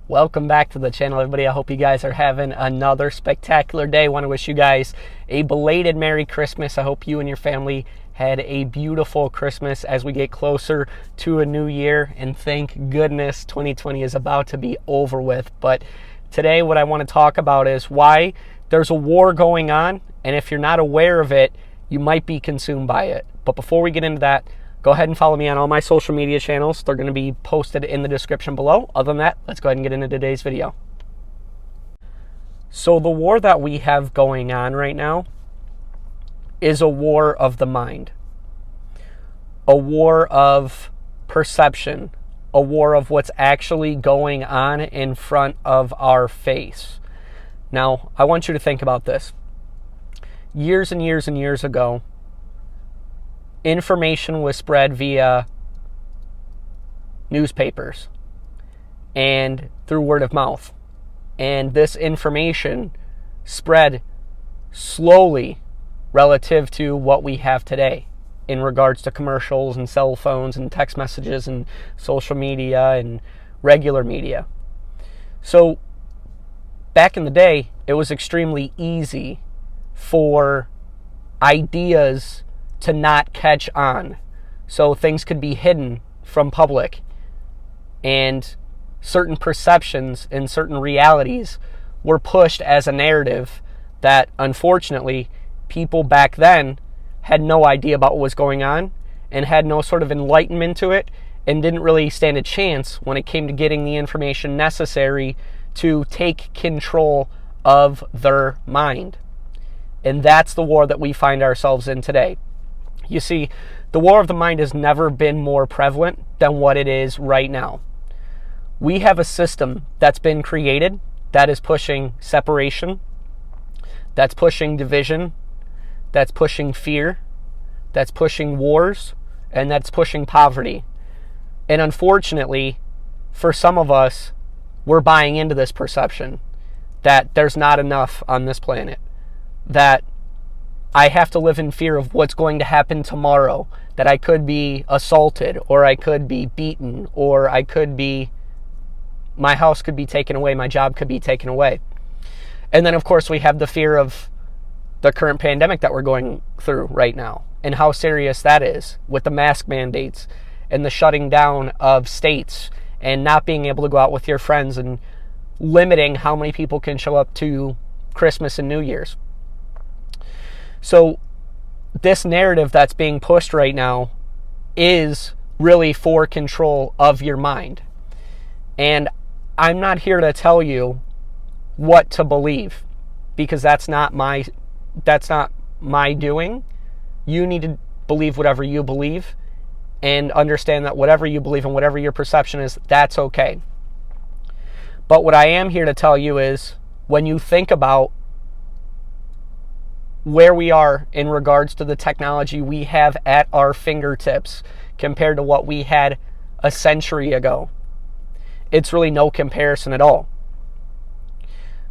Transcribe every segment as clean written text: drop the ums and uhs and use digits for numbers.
Welcome back to the channel, everybody. I hope you guys are having another spectacular day. I want to wish you guys a belated Merry Christmas. I hope you and your family had a beautiful Christmas as we get closer to a new year. And thank goodness 2020 is about to be over with. But today what I want to talk about is why there's a war going on. And if you're not aware of it, you might be consumed by it. But before we get into that, go ahead and follow me on all my social media channels. They're going to be posted in the description below. Other than that, let's go ahead and get into today's video. So the war that we have going on right now is a war of the mind. A war of perception. A war of what's actually going on in front of our face. Now, I want you to think about this. Years and years and years ago, information was spread via newspapers and through word of mouth. And this information spread slowly relative to what we have today in regards to commercials and cell phones and text messages and social media and regular media. So back in the day, it was extremely easy for ideas to not catch on. So things could be hidden from public, and certain perceptions and certain realities were pushed as a narrative that unfortunately people back then had no idea about what was going on and had no sort of enlightenment to it and didn't really stand a chance when it came to getting the information necessary to take control of their mind. And that's the war that we find ourselves in today. You see, the war of the mind has never been more prevalent than what it is right now. We have a system that's been created that is pushing separation, that's pushing division, that's pushing fear, that's pushing wars, and that's pushing poverty. And unfortunately, for some of us, we're buying into this perception that there's not enough on this planet, that I have to live in fear of what's going to happen tomorrow, that I could be assaulted, or I could be beaten, or my house could be taken away, my job could be taken away. And then, of course, we have the fear of the current pandemic that we're going through right now, and how serious that is with the mask mandates and the shutting down of states and not being able to go out with your friends and limiting how many people can show up to Christmas and New Year's. So this narrative that's being pushed right now is really for control of your mind. And I'm not here to tell you what to believe, because that's not my doing. You need to believe whatever you believe and understand that whatever you believe and whatever your perception is, that's okay. But what I am here to tell you is, when you think about where we are in regards to the technology we have at our fingertips compared to what we had a century ago, it's really no comparison at all.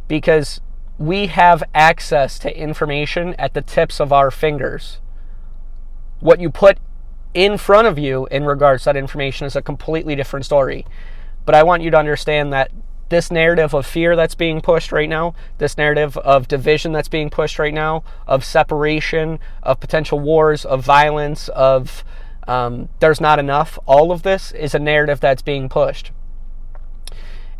Because we have access to information at the tips of our fingers. What you put in front of you in regards to that information is a completely different story. But I want you to understand that this narrative of fear that's being pushed right now, this narrative of division that's being pushed right now, of separation, of potential wars, of violence, of there's not enough, all of this is a narrative that's being pushed.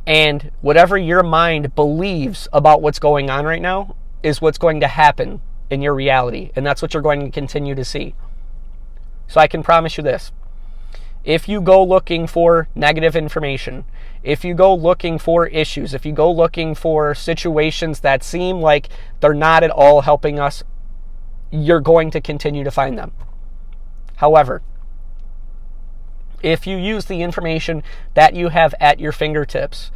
And whatever your mind believes about what's going on right now is what's going to happen in your reality. And that's what you're going to continue to see. So I can promise you this. If you go looking for negative information, if you go looking for issues, if you go looking for situations that seem like they're not at all helping us, you're going to continue to find them. However, if you use the information that you have at your fingertips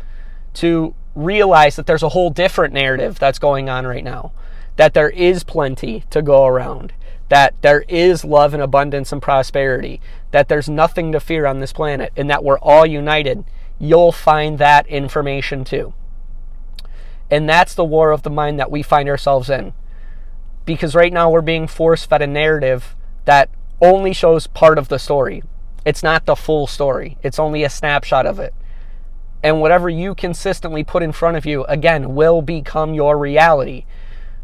to realize that there's a whole different narrative that's going on right now, that there is plenty to go around, that there is love and abundance and prosperity, that there's nothing to fear on this planet, and that we're all united, you'll find that information too. And that's the war of the mind that we find ourselves in. Because right now we're being force-fed a narrative that only shows part of the story. It's not the full story. It's only a snapshot of it. And whatever you consistently put in front of you, again, will become your reality.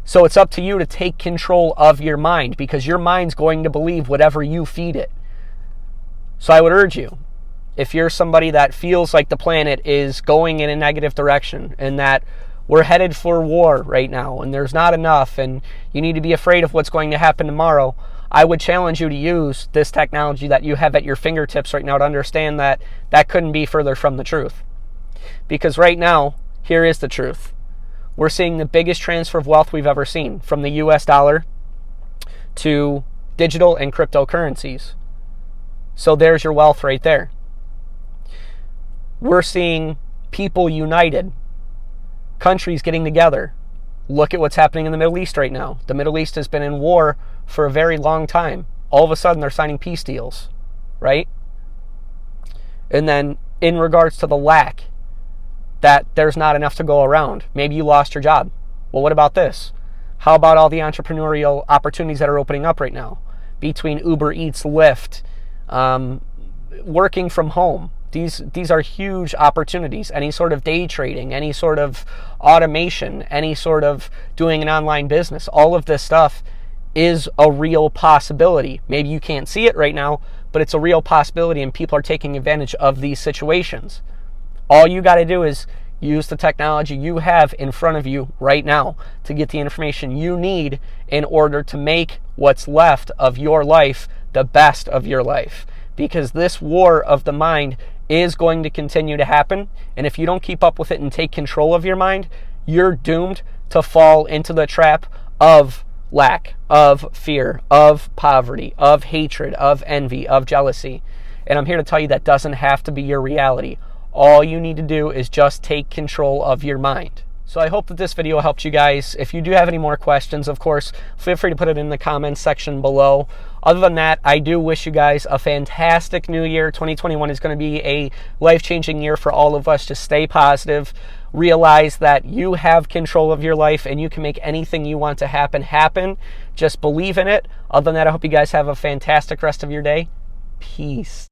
So it's up to you to take control of your mind, because your mind's going to believe whatever you feed it. So I would urge you, if you're somebody that feels like the planet is going in a negative direction and that we're headed for war right now and there's not enough and you need to be afraid of what's going to happen tomorrow, I would challenge you to use this technology that you have at your fingertips right now to understand that that couldn't be further from the truth. Because right now, here is the truth. We're seeing the biggest transfer of wealth we've ever seen, from the US dollar to digital and cryptocurrencies. So there's your wealth right there. We're seeing people united, countries getting together. Look at what's happening in the Middle East right now. The Middle East has been in war for a very long time. All of a sudden, they're signing peace deals, right? And then in regards to the lack, that there's not enough to go around. Maybe you lost your job. Well, what about this? How about all the entrepreneurial opportunities that are opening up right now between Uber Eats, Lyft, working from home? These are huge opportunities. Any sort of day trading, any sort of automation, any sort of doing an online business, all of this stuff is a real possibility. Maybe you can't see it right now, but it's a real possibility, and people are taking advantage of these situations. All you got to do is use the technology you have in front of you right now to get the information you need in order to make what's left of your life the best of your life. Because this war of the mind is going to continue to happen. And if you don't keep up with it and take control of your mind, you're doomed to fall into the trap of lack, of fear, of poverty, of hatred, of envy, of jealousy. And I'm here to tell you that doesn't have to be your reality. All you need to do is just take control of your mind. So I hope that this video helped you guys. If you do have any more questions, of course, feel free to put it in the comments section below. Other than that, I do wish you guys a fantastic new year. 2021 is going to be a life-changing year for all of us. Just stay positive. Realize that you have control of your life and you can make anything you want to happen. Just believe in it. Other than that, I hope you guys have a fantastic rest of your day. Peace.